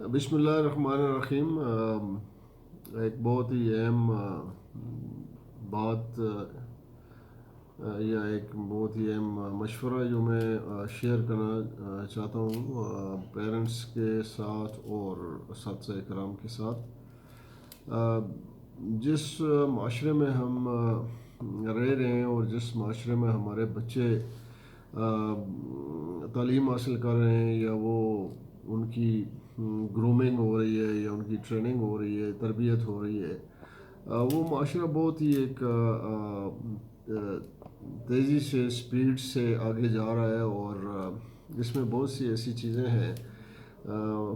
بسم اللہ الرحمن الرحیم۔ ایک بہت ہی اہم بات یا ایک بہت ہی اہم مشورہ جو میں شیئر کرنا چاہتا ہوں پیرنٹس کے ساتھ اور اساتذہ کرام کے ساتھ۔ جس معاشرے میں ہم رہ رہے ہیں اور جس معاشرے میں ہمارے بچے تعلیم حاصل کر رہے ہیں یا وہ ان کی گرومنگ ہو رہی ہے یا ان کی ٹریننگ ہو رہی ہے، تربیت ہو رہی ہے، وہ معاشرہ بہت ہی ایک تیزی سے اسپیڈ سے آگے جا رہا ہے اور اس میں بہت سی ایسی چیزیں ہیں۔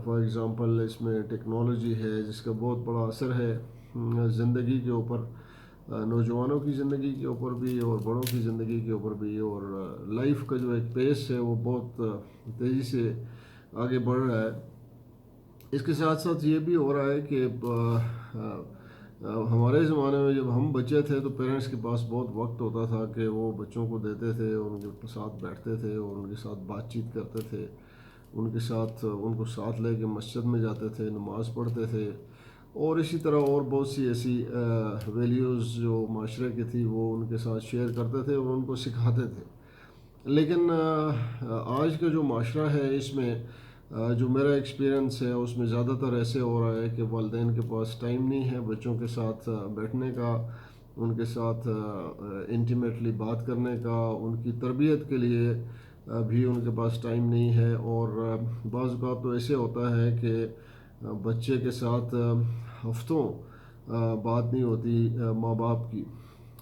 فار ایگزامپل اس میں ٹیکنالوجی ہے جس کا بہت بڑا اثر ہے زندگی کے اوپر، نوجوانوں کی زندگی کے اوپر بھی اور بڑوں کی زندگی کے اوپر بھی، اور لائف کا جو ایک پیس ہے وہ بہت تیزی سے آگے بڑھ رہا ہے۔ اس کے ساتھ ساتھ یہ بھی ہو رہا ہے کہ ہمارے زمانے میں جب ہم بچے تھے تو پیرنٹس کے پاس بہت وقت ہوتا تھا کہ وہ بچوں کو دیتے تھے اور ان کے ساتھ بیٹھتے تھے اور ان کے ساتھ بات چیت کرتے تھے، ان کو ساتھ لے کے مسجد میں جاتے تھے، نماز پڑھتے تھے، اور اسی طرح اور بہت سی ایسی ویلیوز جو معاشرے کی تھی وہ ان کے ساتھ شیئر کرتے تھے اور ان کو سکھاتے تھے۔ لیکن آج کا جو معاشرہ ہے اس میں جو میرا ایکسپیرینس ہے اس میں زیادہ تر ایسے ہو رہا ہے کہ والدین کے پاس ٹائم نہیں ہے بچوں کے ساتھ بیٹھنے کا، ان کے ساتھ انٹیمیٹلی بات کرنے کا، ان کی تربیت کے لیے بھی ان کے پاس ٹائم نہیں ہے، اور بعض اوقات تو ایسے ہوتا ہے کہ بچے کے ساتھ ہفتوں بات نہیں ہوتی ماں باپ کی۔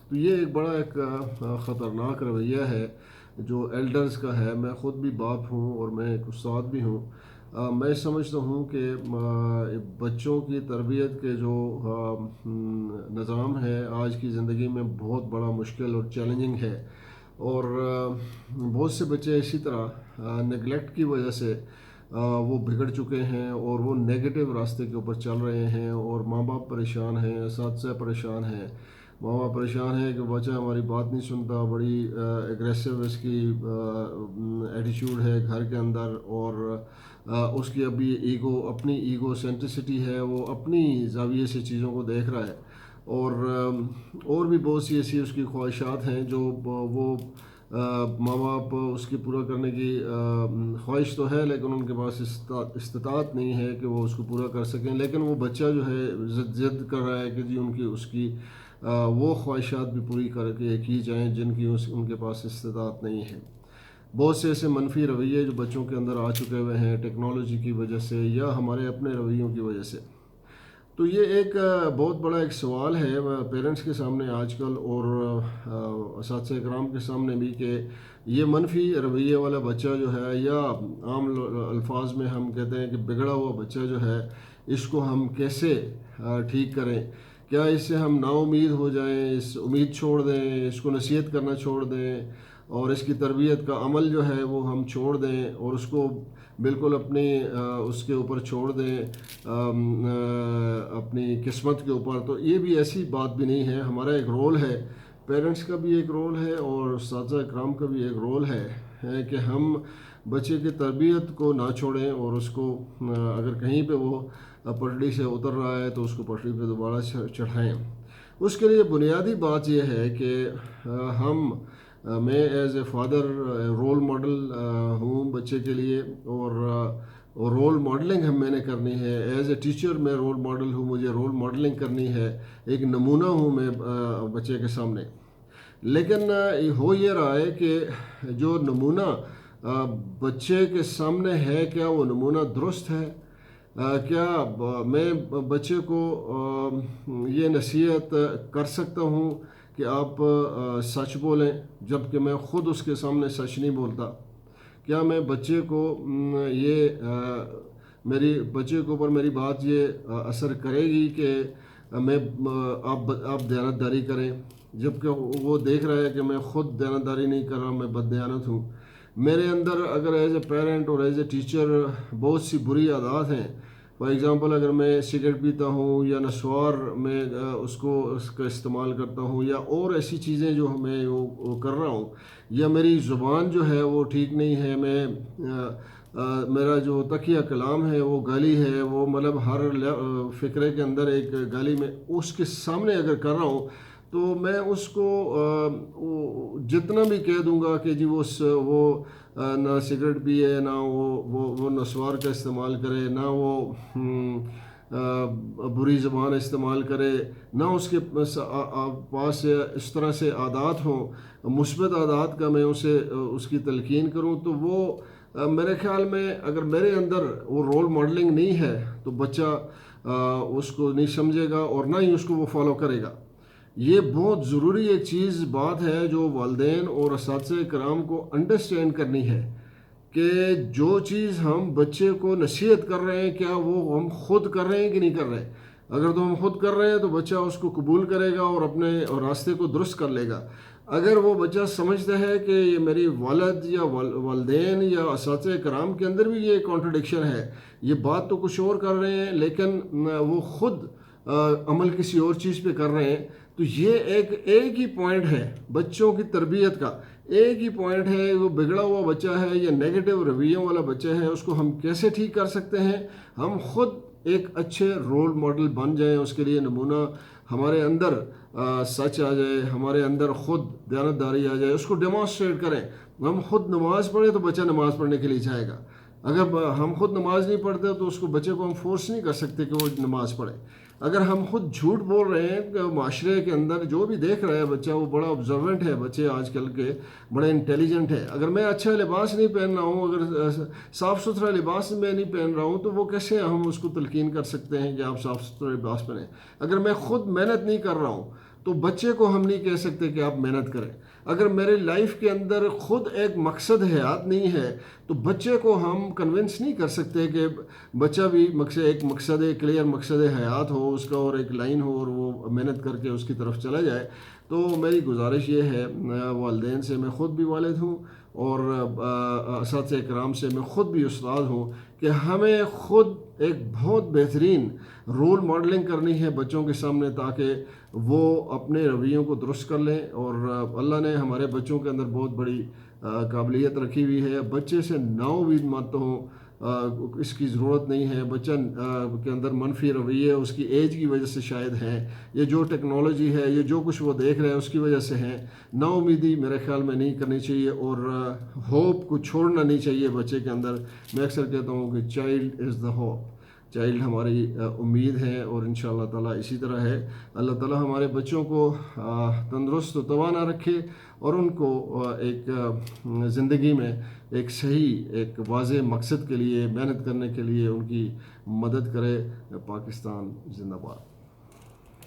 تو یہ ایک بڑا ایک خطرناک رویہ ہے جو ایلڈرز کا ہے۔ میں خود بھی باپ ہوں اور میں ایک استاد بھی ہوں۔ میں سمجھتا ہوں کہ بچوں کی تربیت کے جو نظام ہے آج کی زندگی میں بہت بڑا مشکل اور چیلنجنگ ہے، اور بہت سے بچے اسی طرح نگلیکٹ کی وجہ سے وہ بگڑ چکے ہیں اور وہ نیگیٹو راستے کے اوپر چل رہے ہیں، اور ماں باپ پریشان ہیں، اساتذہ پریشان ہیں۔ ماں باپ پریشان ہے کہ بچہ ہماری بات نہیں سنتا، بڑی ایگریسو اس کی ایٹیچیوڈ ہے گھر کے اندر، اور اس کی اپنی ایگو سینٹرسٹی ہے، وہ اپنی زاویے سے چیزوں کو دیکھ رہا ہے، اور بھی بہت سی ایسی اس کی خواہشات ہیں جو وہ ماں باپ اس کی پورا کرنے کی خواہش تو ہے لیکن ان کے پاس استطاعت نہیں ہے کہ وہ اس کو پورا کر سکیں، لیکن وہ بچہ جو ہے ضد کر رہا ہے کہ جی اس کی وہ خواہشات بھی پوری کر کے کی جائیں جن کی ان کے پاس استطاعت نہیں ہے۔ بہت سے ایسے منفی رویے جو بچوں کے اندر آ چکے ہوئے ہیں ٹیکنالوجی کی وجہ سے یا ہمارے اپنے رویوں کی وجہ سے۔ تو یہ ایک بہت بڑا ایک سوال ہے پیرنٹس کے سامنے آج کل اور اساتذہ کرام کے سامنے بھی، کہ یہ منفی رویے والا بچہ جو ہے، یا عام الفاظ میں ہم کہتے ہیں کہ بگڑا ہوا بچہ جو ہے، اس کو ہم کیسے ٹھیک کریں؟ کیا اس سے ہم نا امید ہو جائیں، اس امید چھوڑ دیں، اس کو نصیحت کرنا چھوڑ دیں اور اس کی تربیت کا عمل جو ہے وہ ہم چھوڑ دیں اور اس کو بالکل اس کے اوپر چھوڑ دیں اپنی قسمت کے اوپر؟ تو یہ بھی ایسی بات بھی نہیں ہے۔ ہمارا ایک رول ہے، پیرنٹس کا بھی ایک رول ہے اور اساتذہ اکرام کا بھی ایک رول ہے کہ ہم بچے کی تربیت کو نہ چھوڑیں، اور اس کو اگر کہیں پہ وہ پٹڑی سے اتر رہا ہے تو اس کو پٹڑی پہ دوبارہ چڑھائیں۔ اس کے لیے بنیادی بات یہ ہے کہ میں as a father role model ہوں بچے کے لیے، اور رول ماڈلنگ میں نے کرنی ہے۔ ایز اے ٹیچر میں رول ماڈل ہوں، مجھے رول ماڈلنگ کرنی ہے، ایک نمونہ ہوں میں بچے کے سامنے۔ لیکن ہو یہ رہا ہے کہ جو نمونہ بچے کے سامنے ہے، کیا وہ نمونہ درست ہے؟ کیا میں بچے کو یہ نصیحت کر سکتا ہوں کہ آپ سچ بولیں جب کہ میں خود اس کے سامنے سچ نہیں بولتا؟ کیا میں بچے کو بچے کے اوپر میری بات یہ اثر کرے گی کہ آپ دیانتداری کریں، جب کہ وہ دیکھ رہا ہے کہ میں خود دیانتداری نہیں کر رہا، میں بددیانت ہوں؟ میرے اندر اگر ایز اے پیرنٹ اور ایز اے ٹیچر بہت سی بری عادات ہیں، فار ایگزامپل اگر میں سگریٹ پیتا ہوں یا نسوار میں اس کا استعمال کرتا ہوں، یا اور ایسی چیزیں جو میں وہ کر رہا ہوں، یا میری زبان جو ہے وہ ٹھیک نہیں ہے، میں میرا جو تکیہ کلام ہے وہ گالی ہے، وہ مطلب ہر فقرے کے اندر ایک گالی میں اس کے سامنے اگر کر رہا ہوں تو میں اس کو جتنا بھی کہہ دوں گا کہ جی وہ نہ سگریٹ پیے، نہ وہ نسوار کا استعمال کرے، نہ وہ بری زبان استعمال کرے، نہ اس کے پاس اس طرح سے عادات ہوں مثبت عادات کا میں اس کی تلقین کروں، تو وہ میرے خیال میں اگر میرے اندر وہ رول ماڈلنگ نہیں ہے تو بچہ اس کو نہیں سمجھے گا اور نہ ہی اس کو وہ فالو کرے گا۔ یہ بہت ضروری ایک بات ہے جو والدین اور اساتذہ کرام کو انڈرسٹینڈ کرنی ہے کہ جو چیز ہم بچے کو نصیحت کر رہے ہیں کیا وہ ہم خود کر رہے ہیں کہ نہیں کر رہے۔ اگر تو ہم خود کر رہے ہیں تو بچہ اس کو قبول کرے گا اور اپنے راستے کو درست کر لے گا۔ اگر وہ بچہ سمجھتا ہے کہ یہ میری والد یا والدین یا اساتذہ کرام کے اندر بھی یہ کانٹرڈکشن ہے، یہ بات تو کچھ اور کر رہے ہیں لیکن وہ خود عمل کسی اور چیز پہ کر رہے ہیں، تو یہ ایک ہی پوائنٹ ہے بچوں کی تربیت کا، ایک ہی پوائنٹ ہے۔ وہ بگڑا ہوا بچہ ہے یا نیگیٹو رویوں والا بچہ ہے، اس کو ہم کیسے ٹھیک کر سکتے ہیں؟ ہم خود ایک اچھے رول ماڈل بن جائیں، اس کے لیے نمونہ ہمارے اندر سچ آ جائے، ہمارے اندر خود دیانتداری آ جائے، اس کو ڈیمانسٹریٹ کریں۔ ہم خود نماز پڑھیں تو بچہ نماز پڑھنے کے لیے جائے گا۔ اگر ہم خود نماز نہیں پڑھتے تو اس کو بچے کو ہم فورس نہیں کر سکتے کہ وہ نماز پڑھے۔ اگر ہم خود جھوٹ بول رہے ہیں کہ معاشرے کے اندر جو بھی دیکھ رہا ہے بچہ وہ بڑا آبزرونٹ ہے، بچے آج کل کے بڑے انٹیلیجنٹ ہے، اگر میں اچھا لباس نہیں پہن رہا ہوں، اگر صاف ستھرا لباس میں نہیں پہن رہا ہوں تو وہ کیسے ہم اس کو تلقین کر سکتے ہیں کہ آپ صاف ستھرا لباس پہنیں؟ اگر میں خود محنت نہیں کر رہا ہوں تو بچے کو ہم نہیں کہہ سکتے کہ آپ محنت کریں۔ اگر میرے لائف کے اندر خود ایک مقصد حیات نہیں ہے تو بچے کو ہم کنونس نہیں کر سکتے کہ بچہ بھی ایک مقصد کلیئر مقصد حیات ہو اس کا اور ایک لائن ہو اور وہ محنت کر کے اس کی طرف چلا جائے۔ تو میری گزارش یہ ہے والدین سے، میں خود بھی والد ہوں اور اساتذہ کرام سے میں خود بھی استاد ہوں، کہ ہمیں خود ایک بہت بہترین رول ماڈلنگ کرنی ہے بچوں کے سامنے تاکہ وہ اپنے رویوں کو درست کر لیں۔ اور اللہ نے ہمارے بچوں کے اندر بہت بڑی قابلیت رکھی ہوئی ہے، بچے سے نا امید مت ہوں، اس کی ضرورت نہیں ہے۔ بچہ کے اندر منفی رویے اس کی ایج کی وجہ سے شاید ہیں، یہ جو ٹیکنالوجی ہے، یہ جو کچھ وہ دیکھ رہے ہیں اس کی وجہ سے ہیں۔ نا امیدی میرے خیال میں نہیں کرنی چاہیے اور ہوپ کو چھوڑنا نہیں چاہیے بچے کے اندر۔ میں اکثر کہتا ہوں کہ child is the hope, child ہماری امید ہے، اور انشاءاللہ تعالیٰ اسی طرح ہے۔ اللہ تعالیٰ ہمارے بچوں کو تندرست و توانا رکھے اور ان کو ایک زندگی میں ایک صحیح ایک واضح مقصد کے لیے محنت کرنے کے لیے ان کی مدد کرے۔ پاکستان زندہ باد۔